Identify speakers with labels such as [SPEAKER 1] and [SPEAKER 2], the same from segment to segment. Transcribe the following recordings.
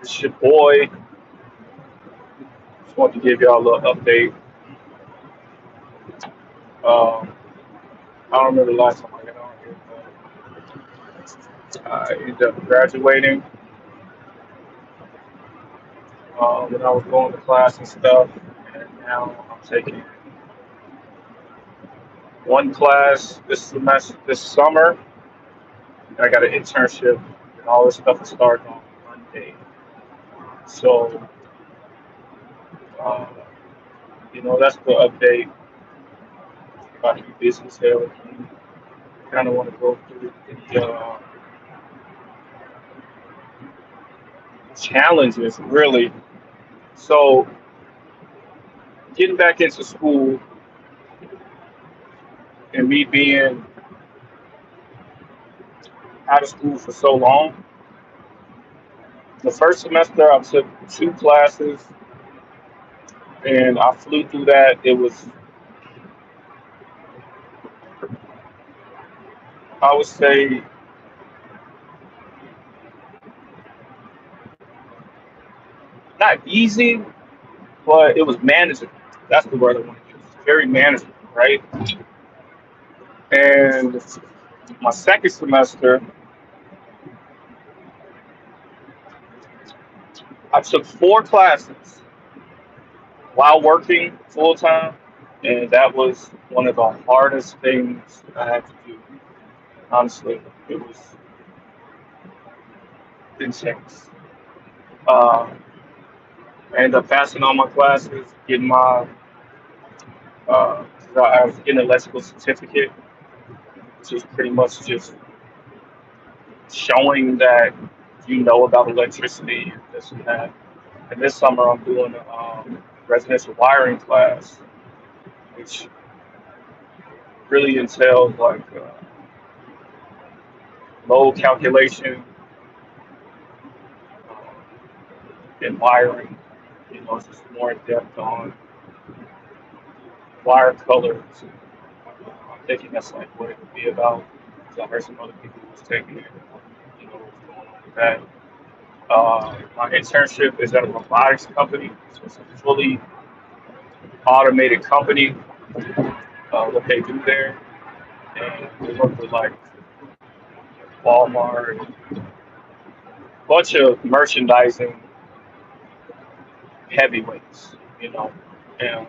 [SPEAKER 1] It's your boy. Just want to give y'all a little update. Um, I don't remember the last time I got on here, but I ended up graduating when I was going to class and stuff. And now I'm taking one class this semester, this summer. And I got an internship, and all this stuff is starting on Monday. So, uh, that's the update. About to be busy as hell. Kind of want to go through the challenges, really. So, getting back into school and me being out of school for so long, the first semester I took two classes and I flew through that. It was, I would say, not easy, but it was manageable. That's the word I want to use. Very manageable, right? And my second semester, I took four classes while working full time, and that was one of the hardest things I had to do. Honestly, it was intense. Uh, I ended up passing all my classes, getting my I was getting an electrical certificate, which is pretty much just showing that you know about electricity and this and that. And this summer I'm doing a residential wiring class, which really entails like load calculation and wiring. It's just more in depth on wire colors. I'm thinking that's like what it would be about. Because I heard some other people who was taking it, what's going on with that. My internship is at a robotics company, so it's a fully automated company. What they do there, and we work with like Walmart, a bunch of merchandising heavyweights, and I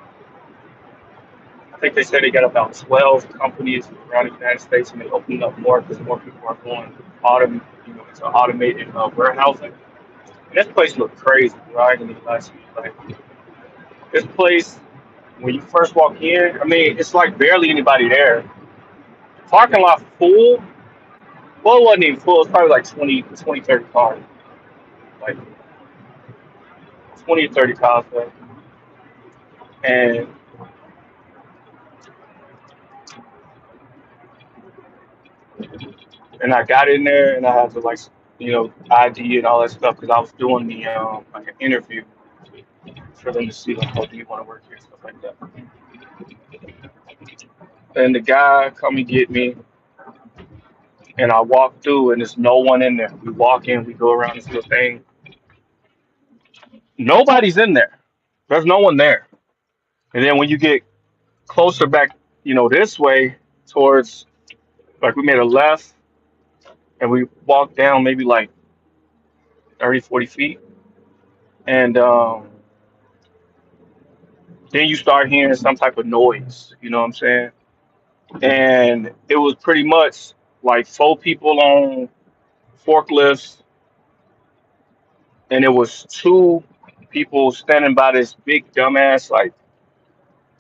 [SPEAKER 1] think they said they got about 12 companies around the United States, and they opening up more because more people are going into automated warehousing. And this place looked crazy, right? And last like this place, when you first walk in, I mean, it's like barely anybody there. Parking lot full. Well, it wasn't even full. It was probably like 20, 30 cars. Like 20 or 30 cars there. And I got in there and I had to like, ID and all that stuff because I was doing the like an interview for them to see like, oh, do you want to work here and stuff like that. And the guy come and get me, and I walk through and there's no one in there. We walk in, we go around this little thing. Nobody's in there. There's no one there. And then when you get closer back, this way towards like we made a left and we walked down maybe like 30, 40 feet. And then you start hearing some type of noise, you know what I'm saying? And it was pretty much like four people on forklifts, and it was two people standing by this big dumbass like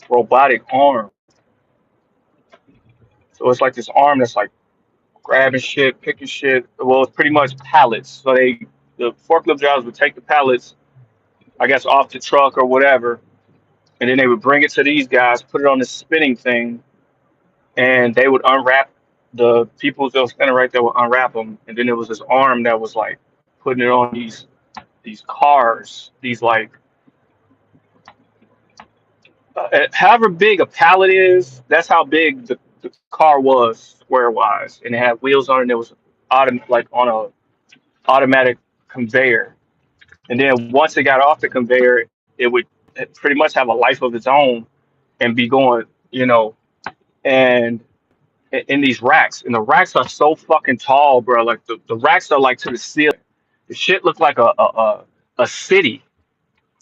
[SPEAKER 1] robotic arm. So it's like this arm that's like grabbing shit, picking shit. Well, it's pretty much pallets. So the forklift drivers would take the pallets, I guess, off the truck or whatever, and then they would bring it to these guys, put it on this spinning thing, and they would unwrap the people that were standing right there would unwrap them, and then there was this arm that was like putting it on these cars, these like however big a pallet is, that's how big the car was square wise, and it had wheels on it. And it was like on a automatic conveyor, And then once it got off the conveyor, it would pretty much have a life of its own and be going, and in these racks. And the racks are so fucking tall, bro. Like the racks are like to the ceiling. The shit looked like a city.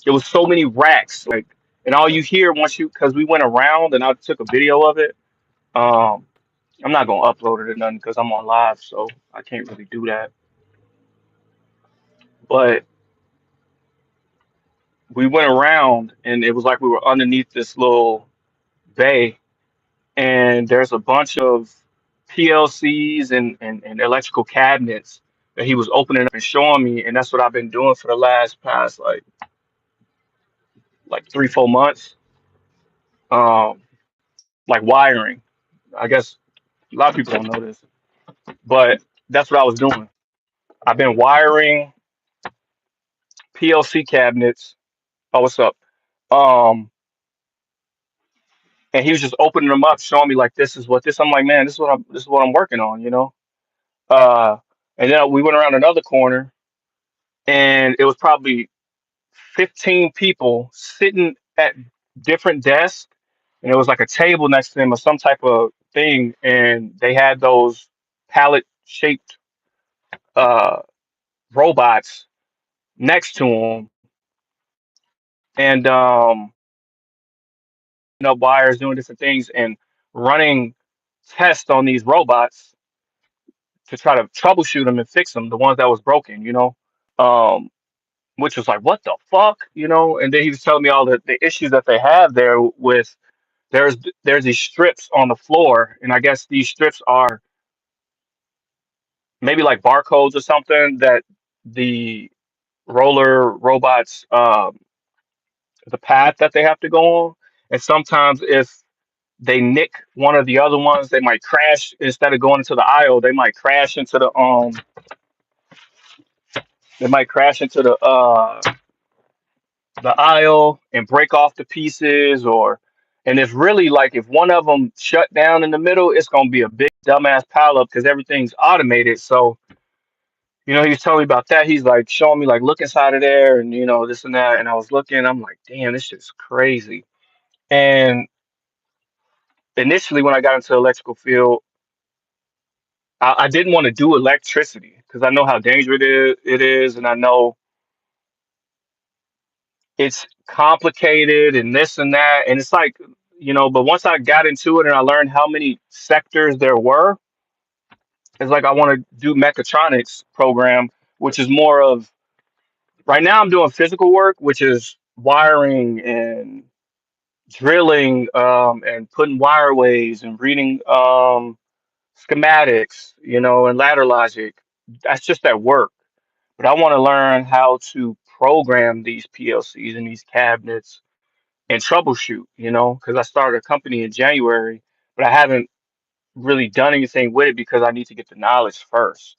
[SPEAKER 1] There was so many racks, like, and all you hear once you, because we went around and I took a video of it. Um, I'm not gonna upload it or nothing because I'm on live, so I can't really do that. But we went around and it was like we were underneath this little bay, and there's a bunch of PLCs and electrical cabinets that he was opening up and showing me, and that's what I've been doing for the last past like 3 4 months. Um, like wiring. I guess a lot of people don't know this, but that's what I was doing. I've been wiring PLC cabinets. Oh, what's up? Um, and he was just opening them up, showing me like this is what this. I'm like, man, this is what I'm working on. Uh, and then we went around another corner, and it was probably 15 people sitting at different desks, and it was like a table next to them or some type of thing, and they had those pallet shaped uh, robots next to them, and wires, doing different things, and running tests on these robots to try to troubleshoot them and fix them, the ones that was broken. Um, which was like, what the fuck? And then he was telling me all the issues that they have there with there's there's these strips on the floor, and I guess these strips are maybe like barcodes or something that the roller robots, the path that they have to go on. And sometimes if they nick one of the other ones, they might crash instead of going into the aisle. They might crash into the aisle and break off the pieces, and it's really like if one of them shut down in the middle, it's gonna be a big dumbass pileup because everything's automated. So he was telling me about that. He's like showing me like look inside of there and this and that. And I was looking, I'm like, damn, this shit's crazy. And initially when I got into the electrical field, I didn't want to do electricity because I know how dangerous it is, and I know it's complicated and this and that. And it's like, but once I got into it and I learned how many sectors there were, it's like I want to do mechatronics program, which is more of right now I'm doing physical work, which is wiring and drilling, and putting wireways and reading schematics, and ladder logic. That's just at work. But I want to learn how to program these PLCs and these cabinets and troubleshoot, because I started a company in January, but I haven't really done anything with it because I need to get the knowledge first.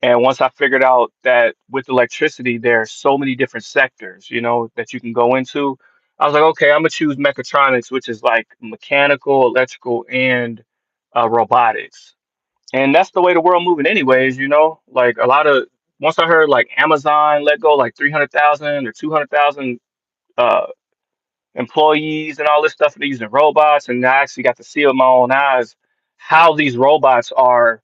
[SPEAKER 1] And once I figured out that with electricity, there are so many different sectors, that you can go into, I was like, okay, I'm gonna choose mechatronics, which is like mechanical, electrical, and robotics. And that's the way the world moving, anyways. Like a lot of once I heard like Amazon let go like 300,000 or 200,000 uh, employees and all this stuff, and they're using robots, and I actually got to see with my own eyes how these robots are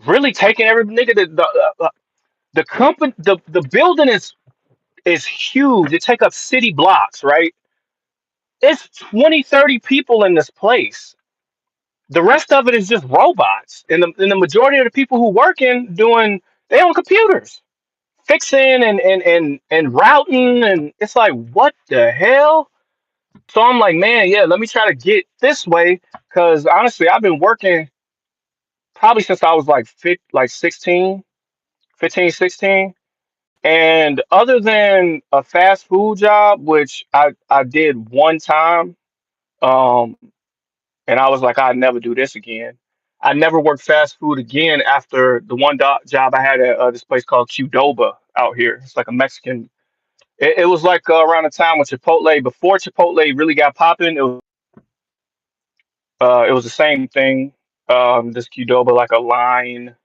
[SPEAKER 1] really taking every nigga. The company, the building is huge. It take up city blocks, right? It's 20, 30 people in this place. The rest of it is just robots, and the majority of the people who working doing they on computers, fixing and routing, and it's like what the hell. So I'm like, man, yeah, let me try to get this way because honestly, I've been working probably since I was like 16, 15, 16. And other than a fast food job, which I did one time, um, and I was like, I'd never do this again. I never worked fast food again after the one job I had at this place called Qdoba out here. It's like a Mexican. It was like around the time when Chipotle, before Chipotle really got popping. It was the same thing. This Qdoba, like a line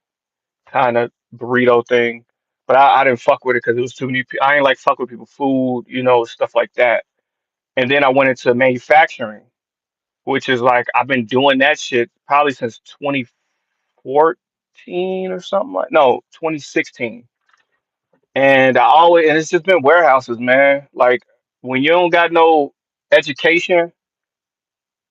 [SPEAKER 1] kind of burrito thing. but I didn't fuck with it because it was too many. I ain't like fuck with people food, stuff like that. And then I went into manufacturing, which is like I've been doing that shit probably since 2014 or something like no 2016. And it's just been warehouses, man. Like when you don't got no education,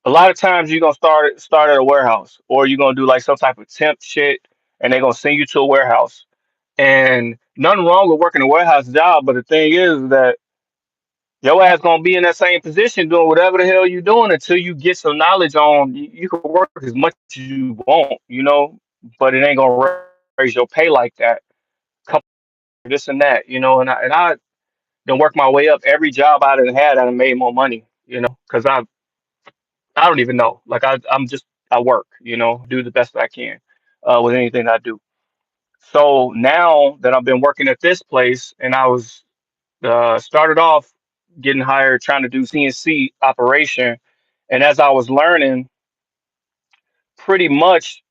[SPEAKER 1] a lot of times you're gonna start at a warehouse, or you're gonna do like some type of temp shit, and they're gonna send you to a warehouse. And nothing wrong with working a warehouse job, but the thing is that your ass gonna be in that same position doing whatever the hell you doing until you get some knowledge on. You can work as much as you want, but it ain't gonna raise your pay like that. Couple this and that, and I then work my way up. Every job I done had, I done made more money, because I don't even know. Like I work, do the best I can with anything I do. So now that I've been working at this place, and I was started off getting hired trying to do CNC operation, and as I was learning, pretty much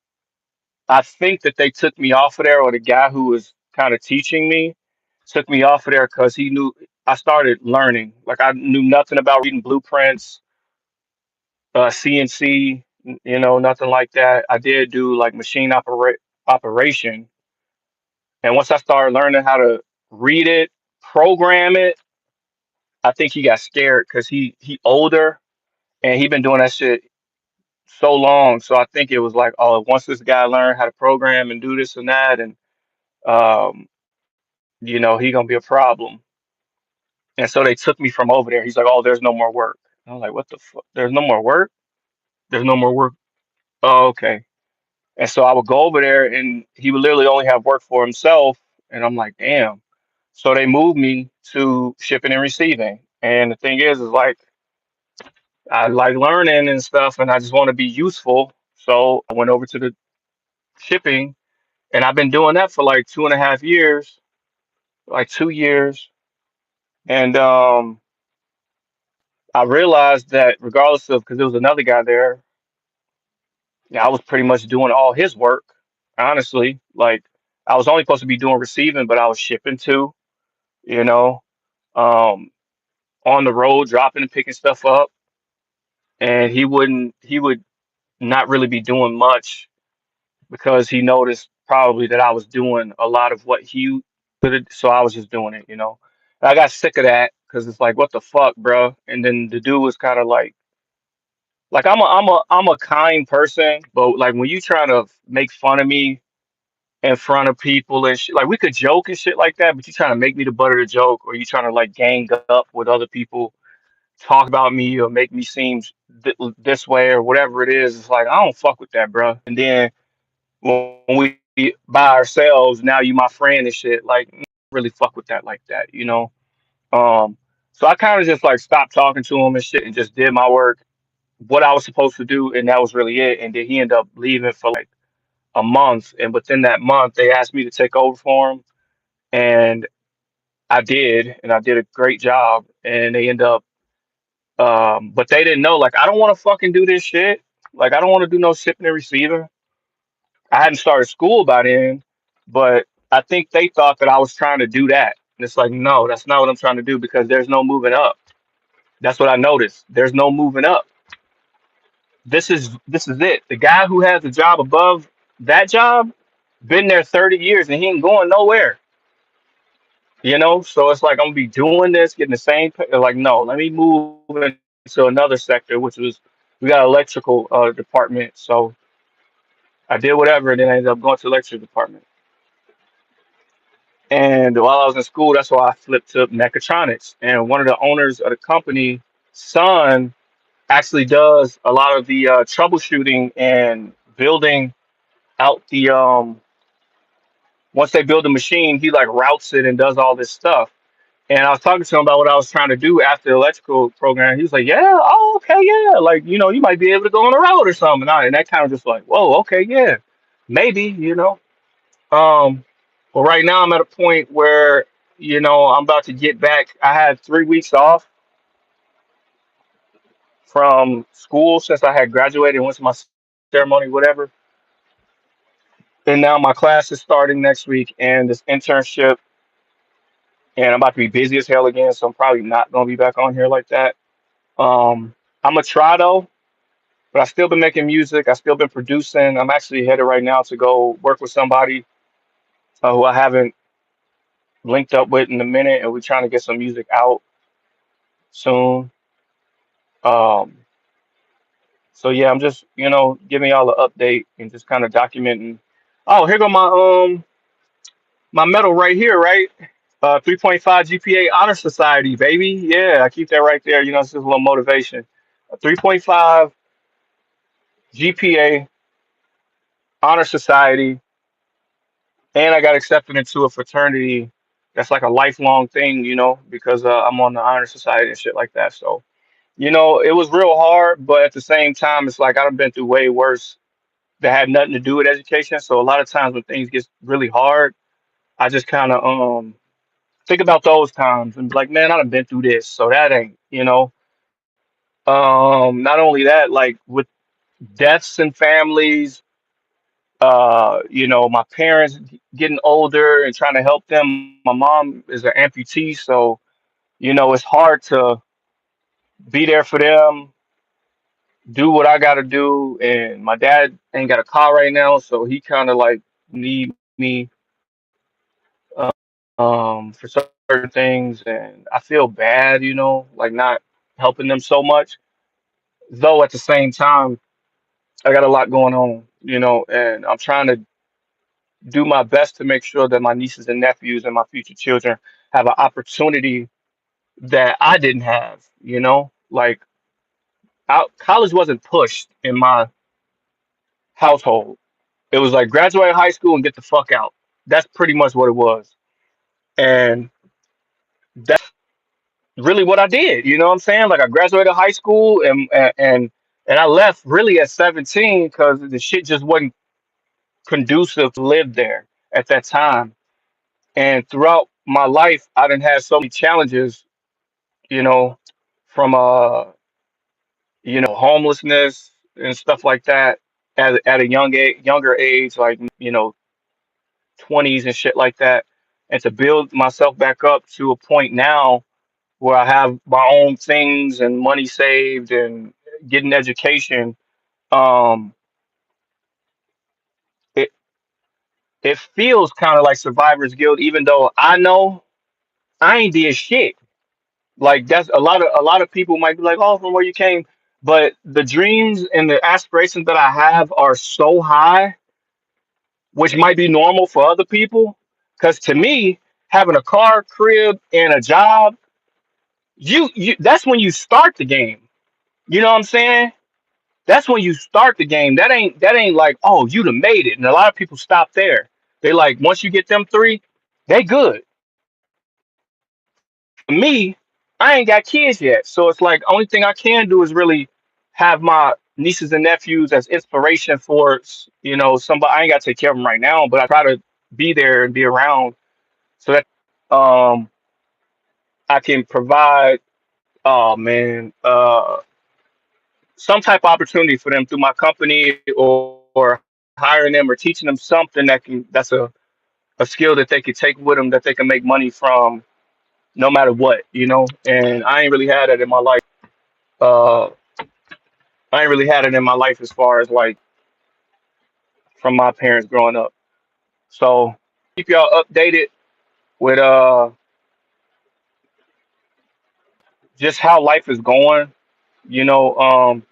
[SPEAKER 1] I think that they took me off of there, or the guy who was kind of teaching me took me off of there because he knew I started learning. Like I knew nothing about reading blueprints, CNC, nothing like that. I did do like operation, and once I started learning how to read it, program it, I think he got scared because he older and he been doing that shit so long. So I think it was like, oh, once this guy learned how to program and do this and that, and um, he gonna be a problem. And so they took me from over there. He's like, oh, there's no more work. And I'm like, what the fuck? There's no more work. There's no more work. Oh, okay. And so I would go over there, and he would literally only have work for himself. And I'm like, damn. So they moved me to shipping and receiving. And the thing is like I like learning and stuff, and I just want to be useful. So I went over to the shipping, and I've been doing that for like 2.5 years, like 2 years. And I realized that regardless of, because there was another guy there, yeah, I was pretty much doing all his work, honestly. Like I was only supposed to be doing receiving, but I was shipping too, you know, um, on the road, dropping and picking stuff up. And he would not really be doing much because he noticed probably that I was doing a lot of what he could have, so I was just doing it. I got sick of that because it's like, what the fuck, bro? And then the dude was kind of like I'm a kind person, but like when you try to make fun of me in front of people and shit, like we could joke and shit like that, but you trying to make me the butt of the joke, or you trying to like gang up with other people, talk about me or make me seem this way or whatever it is. It's like I don't fuck with that, bro. And then when we by ourselves, now you my friend and shit. Like really fuck with that like that. Um, so I kind of just like stopped talking to him and shit, and just did my work, what I was supposed to do, and that was really it. And then he ended up leaving for like a month, and within that month, they asked me to take over for him, and I did, and I did a great job. And they end up, but they didn't know. Like I don't want to fucking do this shit. Like I don't want to do no shipping and receiving. I hadn't started school by then, but I think they thought that I was trying to do that. And it's like, no, that's not what I'm trying to do because there's no moving up. That's what I noticed. There's no moving up. This is it. The guy who has the job above that job been there 30 years and he ain't going nowhere. So it's like I'm gonna be doing this, getting the same pay. Like, no, let me move into another sector, which was we got electrical department. So I did whatever, and then I ended up going to electrical department. And while I was in school, that's why I flipped to mechatronics. And one of the owners of the company, son, actually does a lot of the troubleshooting and building out the once they build the machine, he like routes it and does all this stuff. And I was talking to him about what I was trying to do after the electrical program. He was like, "Yeah, oh, okay, yeah, like you might be able to go on the road or something." And that kind of just like, "Whoa, okay, yeah, maybe." Um, but right now I'm at a point where I'm about to get back. I had 3 weeks off from school since I had graduated and went to my ceremony, whatever. And now my class is starting next week, and this internship. and I'm about to be busy as hell again, so I'm probably not gonna be back on here like that. I'm gonna try though, but I still been making music. I still been producing. I'm actually headed right now to go work with somebody who I haven't linked up with in a minute, and we're trying to get some music out soon. Um, so yeah, I'm just giving y'all an update and just kind of documenting. Oh, here go my medal right here, right? 3.5 GPA Honor Society, baby. Yeah, I keep that right there. It's just a little motivation. A 3.5 GPA Honor Society, and I got accepted into a fraternity that's like a lifelong thing, because I'm on the Honor Society and shit like that. So, it was real hard, but at the same time, it's like I've been through way worse that had nothing to do with education. So a lot of times when things get really hard, I just kind of think about those times and be like, man, I've been through this, so that ain't. Not only that, like with deaths and families, my parents getting older and trying to help them. My mom is an amputee, so it's hard to be there for them, do what I got to do, and my dad ain't got a car right now, so he kind of like need me for certain things, and I feel bad, like not helping them so much. Though at the same time, I got a lot going on, and I'm trying to do my best to make sure that my nieces and nephews and my future children have an opportunity that I didn't have, like college wasn't pushed in my household. It was like graduate high school and get the fuck out. That's pretty much what it was. And that's really what I did. You know what I'm saying? Like I graduated high school and I left really at 17 because the shit just wasn't conducive to live there at that time. And throughout my life, I didn't have so many challenges, you know, from homelessness and stuff like that at a younger age, like 20s and shit like that, and to build myself back up to a point now where I have my own things and money saved and getting education. Um, it it feels kind of like survivor's guilt, even though I know I ain't did shit. Like that's a lot of people might be like, oh, from where you came, but the dreams and the aspirations that I have are so high, which might be normal for other people. Because to me, having a car, crib, and a job, you that's when you start the game. You know what I'm saying? That's when you start the game. That ain't like, oh, you'd have made it. And a lot of people stop there. They like once you get them three, they good. For me, I ain't got kids yet. So it's like only thing I can do is really have my nieces and nephews as inspiration for somebody. I ain't got to take care of them right now, but I try to be there and be around so that um I can provide, oh man, some type of opportunity for them through my company or hiring them or teaching them something that's a skill that they could take with them that they can make money from no matter what. And I ain't really had that in my life. Uh, I ain't really had it in my life as far as like from my parents growing up. So keep y'all updated with just how life is going. You know,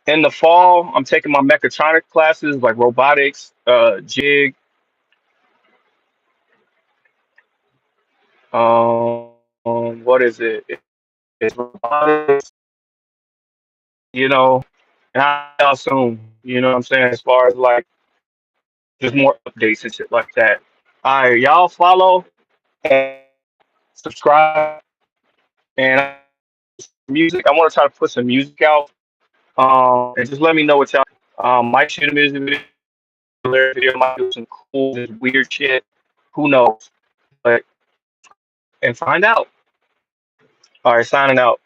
[SPEAKER 1] in the fall, I'm taking my mechatronic classes like robotics, jig, what is it? It's robotics, you know, and I'll soon, you know what I'm saying, as far as like just more updates and shit like that. All right, y'all follow and subscribe and music. I want to try to put some music out. And just let me know what y'all. Might shoot a music video, might do some cool, just weird shit. Who knows? But and find out. All right, signing out.